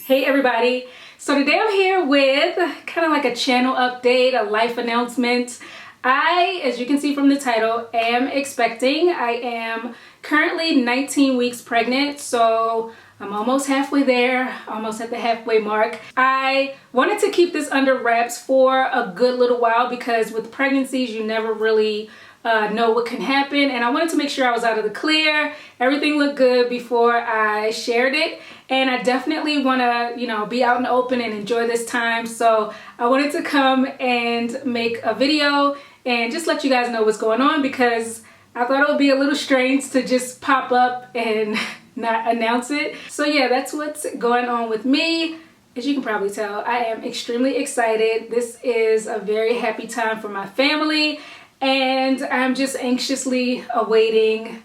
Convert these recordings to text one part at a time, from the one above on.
Hey everybody, so today I'm here with kind of like a channel update, a life announcement. As you can see from the title, am expecting. I am currently 19 weeks pregnant, so I'm almost halfway there, almost at the halfway mark. I wanted to keep this under wraps for a good little while because with pregnancies you never really know what can happen, and I wanted to make sure I was out of the clear. Everything looked good before I shared it, and I definitely want to be out in the open and enjoy this time. So I wanted to come and make a video and just let you guys know what's going on, because I thought it would be a little strange to just pop up and not announce it. So yeah, that's what's going on with me. As you can probably tell, I am extremely excited. This is a very happy time for my family, and I'm just anxiously awaiting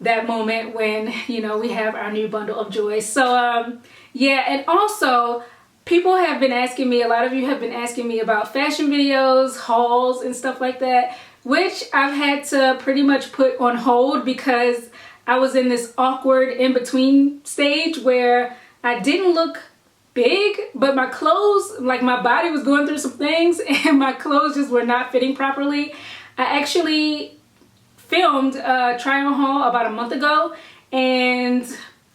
that moment when, we have our new bundle of joy. So yeah, and also people have been asking me, a lot of you have been asking me about fashion videos, hauls, and stuff like that, which I've had to pretty much put on hold because I was in this awkward in-between stage where I didn't look big, but my clothes, like my body was going through some things and my clothes just were not fitting properly. I actually filmed a try-on haul about a month ago and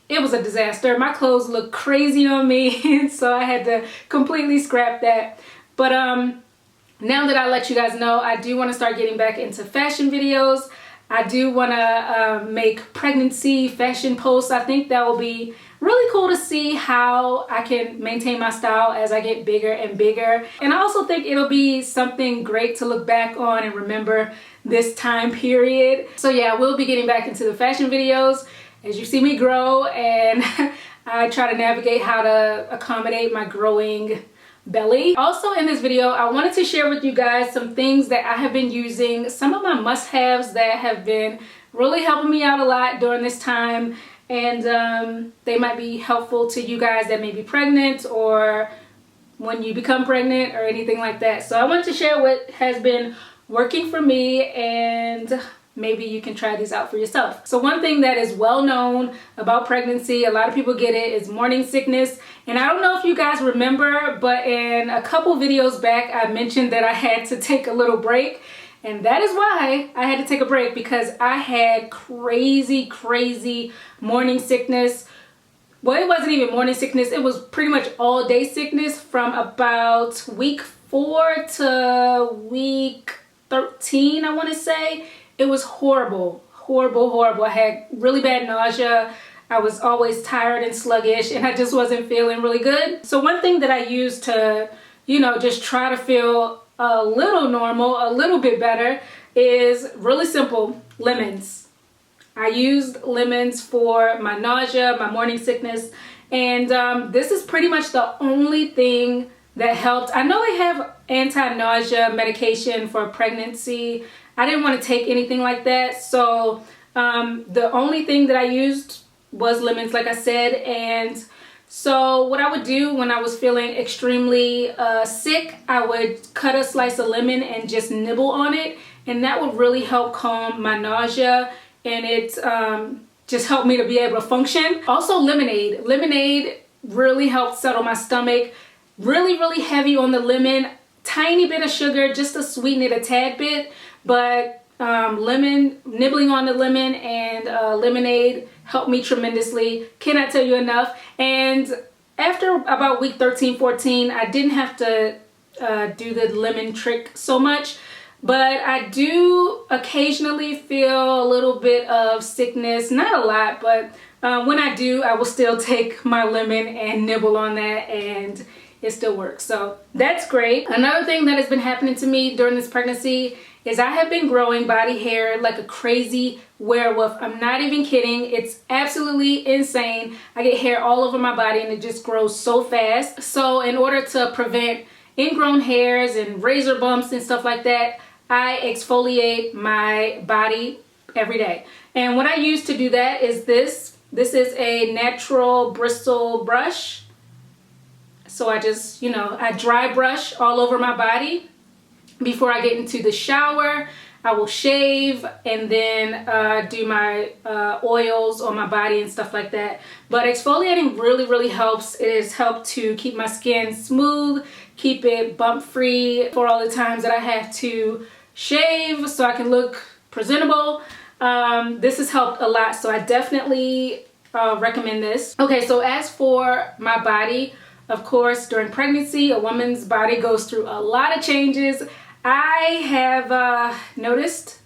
it was a disaster. My clothes looked crazy on me, so I had to completely scrap that. But now that I let you guys know, I do want to start getting back into fashion videos. I do want to make pregnancy fashion posts. I think that will be really cool to see how I can maintain my style as I get bigger and bigger. And I also think it'll be something great to look back on and remember this time period. So yeah, we'll be getting back into the fashion videos as you see me grow, and I try to navigate how to accommodate my growing belly. Also in this video, I wanted to share with you guys some things that I have been using, some of my must-haves that have been really helping me out a lot during this time, and they might be helpful to you guys that may be pregnant or when you become pregnant or anything like that. So I wanted to share what has been working for me, and maybe you can try these out for yourself. So one thing that is well known about pregnancy, a lot of people get it, is morning sickness. And I don't know if you guys remember, but in a couple videos back, I mentioned that I had to take a little break. And that is why I had to take a break, because I had crazy morning sickness. Well, it wasn't even morning sickness. It was pretty much all day sickness from about week 4 to week 13, I want to say. It was horrible. I had really bad nausea. I was always tired and sluggish, and I just wasn't feeling really good. So one thing that I used to, just try to feel a little normal, a little bit better, is really simple: lemons. I used lemons for my nausea, my morning sickness, and this is pretty much the only thing that helped. I know they have anti-nausea medication for pregnancy. I didn't want to take anything like that, so the only thing that I used was lemons, like I said. And so what I would do when I was feeling extremely sick, I would cut a slice of lemon and just nibble on it, and that would really help calm my nausea, and it just helped me to be able to function. Also lemonade. Lemonade really helped settle my stomach. Really heavy on the lemon, tiny bit of sugar just to sweeten it a tad bit, but nibbling on the lemon and lemonade helped me tremendously. Cannot tell you enough. And after about week 13, 14, I didn't have to do the lemon trick so much, but I do occasionally feel a little bit of sickness, not a lot, but when I do, I will still take my lemon and nibble on that, and it still works. So that's great. Another thing that has been happening to me during this pregnancy is I have been growing body hair like a crazy werewolf. I'm not even kidding. It's absolutely insane. I get hair all over my body and it just grows so fast. So in order to prevent ingrown hairs and razor bumps and stuff like that, I exfoliate my body every day. And what I use to do that is this. This is a natural bristle brush. So I just, I dry brush all over my body before I get into the shower. I will shave and then do my oils on my body and stuff like that. But exfoliating really helps. It has helped to keep my skin smooth, keep it bump free for all the times that I have to shave so I can look presentable. This has helped a lot, so I definitely recommend this. Okay, so as for my body, of course, during pregnancy, a woman's body goes through a lot of changes. I have noticed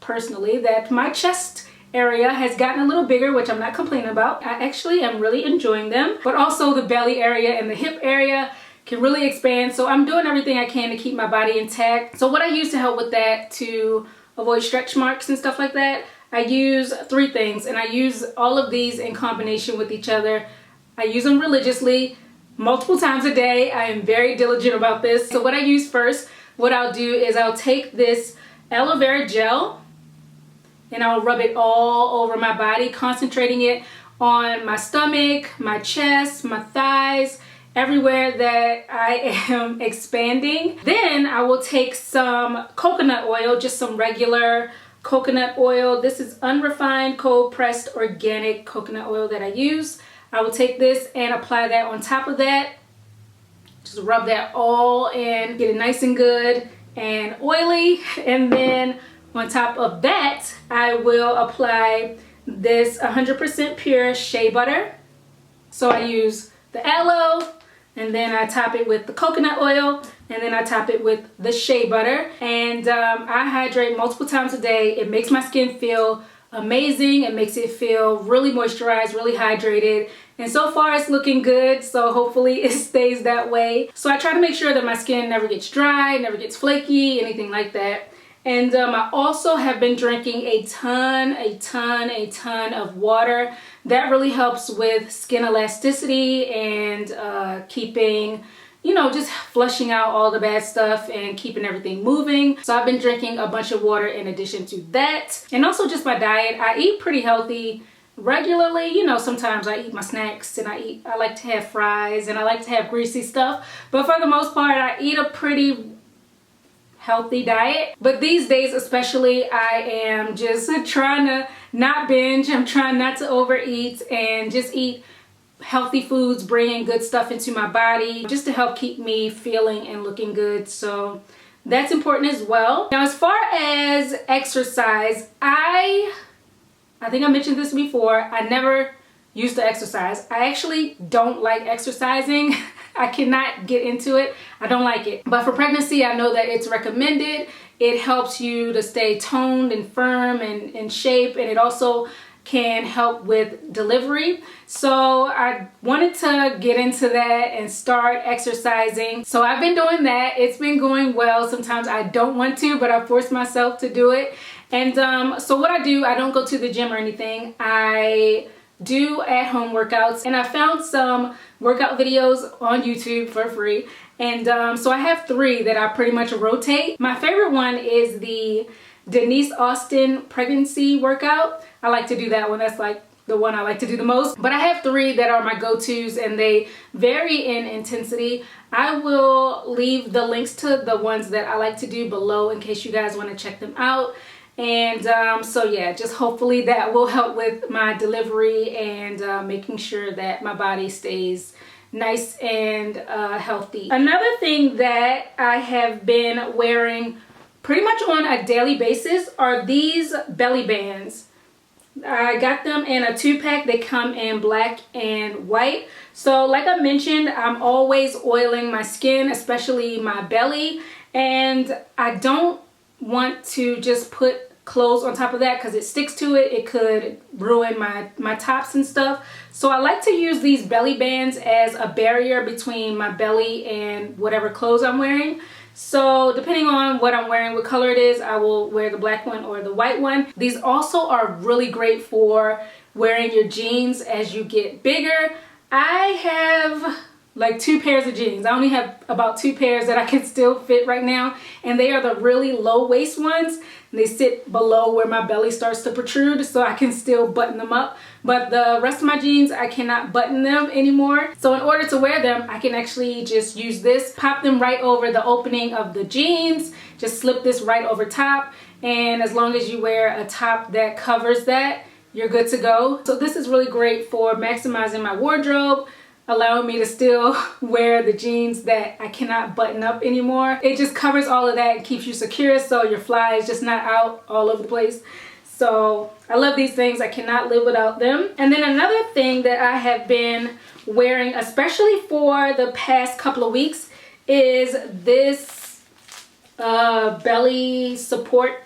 personally that my chest area has gotten a little bigger, which I'm not complaining about. I actually am really enjoying them, but also the belly area and the hip area can really expand. So I'm doing everything I can to keep my body intact. So what I use to help with that, to avoid stretch marks and stuff like that, I use 3 things, and I use all of these in combination with each other. I use them religiously, multiple times a day. I am very diligent about this. So what I use first, what I'll do is I'll take this aloe vera gel and I'll rub it all over my body, concentrating it on my stomach, my chest, my thighs, everywhere that I am expanding. Then I will take some coconut oil, just some regular coconut oil. This is unrefined, cold pressed organic coconut oil that I use. I will take this and apply that on top of that. Just rub that all in, get it nice and good and oily. And then on top of that, I will apply this 100% pure shea butter. So I use the aloe, and then I top it with the coconut oil, and then I top it with the shea butter. And I hydrate multiple times a day. It makes my skin feel amazing. It makes it feel really moisturized, really hydrated. And so far it's looking good, so hopefully it stays that way. So I try to make sure that my skin never gets dry, never gets flaky, anything like that. And I also have been drinking a ton of water. That really helps with skin elasticity and keeping, you know, just flushing out all the bad stuff and keeping everything moving. So I've been drinking a bunch of water in addition to that. And also just my diet. I eat pretty healthy regularly. You know, sometimes I eat my snacks and I like to have fries and I like to have greasy stuff. But for the most part, I eat a pretty healthy diet. But these days especially, I am just trying to not binge. I'm trying not to overeat and just eat healthy foods, bringing good stuff into my body just to help keep me feeling and looking good. So that's important as well. Now, as far as exercise, I think I mentioned this before. I never used to exercise. I actually don't like exercising. I cannot get into it. I don't like it. But for pregnancy, I know that it's recommended. It helps you to stay toned and firm and in shape, and it also can help with delivery. So I wanted to get into that and start exercising. So I've been doing that. It's been going well. Sometimes I don't want to, but I force myself to do it. And so what I do, I don't go to the gym or anything. I do at-home workouts, and I found some workout videos on YouTube for free. And so I have 3 that I pretty much rotate. My favorite one is the Denise Austin pregnancy workout. I like to do that one. That's like the one I like to do the most. But I have 3 that are my go-tos, and they vary in intensity. I will leave the links to the ones that I like to do below in case you guys want to check them out. And so yeah, just hopefully that will help with my delivery and making sure that my body stays nice and healthy. Another thing that I have been wearing pretty much on a daily basis are these belly bands. I got them in a 2-pack. They come in black and white. So like I mentioned, I'm always oiling my skin, especially my belly, and I don't want to just put clothes on top of that because it sticks to it. It could ruin my tops and stuff. So I like to use these belly bands as a barrier between my belly and whatever clothes I'm wearing. So depending on what I'm wearing, what color it is, I will wear the black one or the white one. These also are really great for wearing your jeans as you get bigger. I have like 2 pairs of jeans. I only have about 2 pairs that I can still fit right now, and they are the really low waist ones. They sit below where my belly starts to protrude, so I can still button them up. But the rest of my jeans, I cannot button them anymore. So in order to wear them, I can actually just use this, pop them right over the opening of the jeans, just slip this right over top, and as long as you wear a top that covers that, you're good to go. So this is really great for maximizing my wardrobe, allowing me to still wear the jeans that I cannot button up anymore. It just covers all of that and keeps you secure, so your fly is just not out all over the place. So I love these things. I cannot live without them. And then another thing that I have been wearing, especially for the past couple of weeks, is this belly support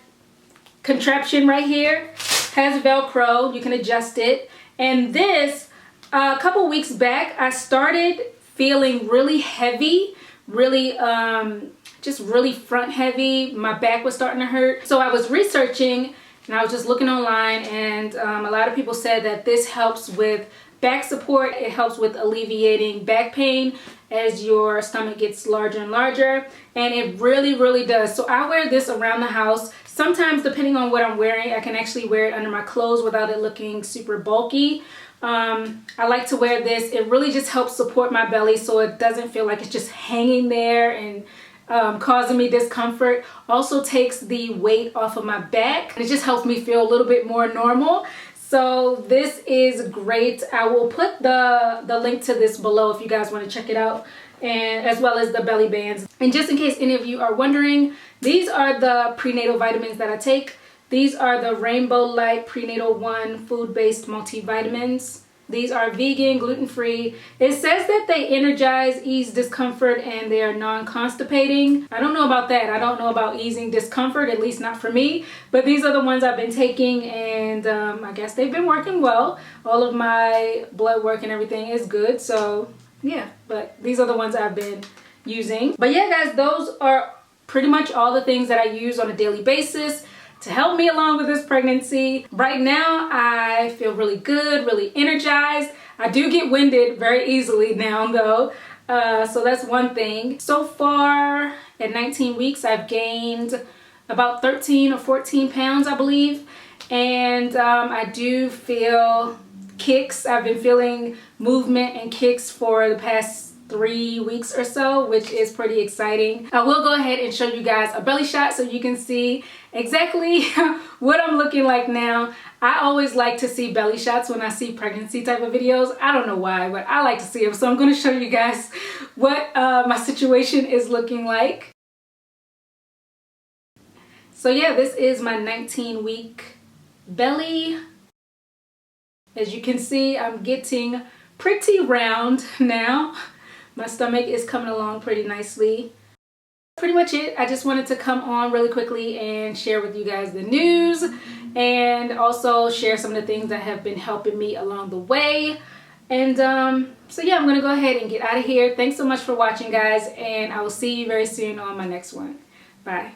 contraption right here. Has Velcro, you can adjust it. And this, a couple weeks back, I started feeling really heavy, really just really front heavy. My back was starting to hurt. So I was researching and I was just looking online, and a lot of people said that this helps with back support. It helps with alleviating back pain as your stomach gets larger and larger, and it really does. So I wear this around the house. Sometimes, depending on what I'm wearing, I can actually wear it under my clothes without it looking super bulky. I like to wear this. It really just helps support my belly so it doesn't feel like it's just hanging there and causing me discomfort. Also takes the weight off of my back. It just helps me feel a little bit more normal. So this is great. I will put the link to this below if you guys want to check it out, and as well as the belly bands. And just in case any of you are wondering, these are the prenatal vitamins that I take. These are the Rainbow Light Prenatal 1 food-based multivitamins. These are vegan, gluten-free. It says that they energize, ease discomfort, and they are non-constipating. I don't know about that. I don't know about easing discomfort, at least not for me. But these are the ones I've been taking, and I guess they've been working well. All of my blood work and everything is good. So yeah, but these are the ones I've been using. But yeah, guys, those are pretty much all the things that I use on a daily basis to help me along with this pregnancy. Right now, I feel really good, really energized. I do get winded very easily now though, so that's one thing. So far, at 19 weeks, I've gained about 13 or 14 pounds, I believe. And I do feel kicks. I've been feeling movement and kicks for the past 3 weeks or so, which is pretty exciting. I will go ahead and show you guys a belly shot so you can see exactly what I'm looking like now. I always like to see belly shots when I see pregnancy type of videos. I don't know why, but I like to see them. So I'm going to show you guys what my situation is looking like. So yeah, this is my 19-week belly. As you can see, I'm getting pretty round now. My stomach is coming along pretty nicely. Pretty much it. I just wanted to come on really quickly and share with you guys the news, and also share some of the things that have been helping me along the way. And so yeah, I'm gonna go ahead and get out of here. Thanks so much for watching, guys, and I will see you very soon on my next one. Bye.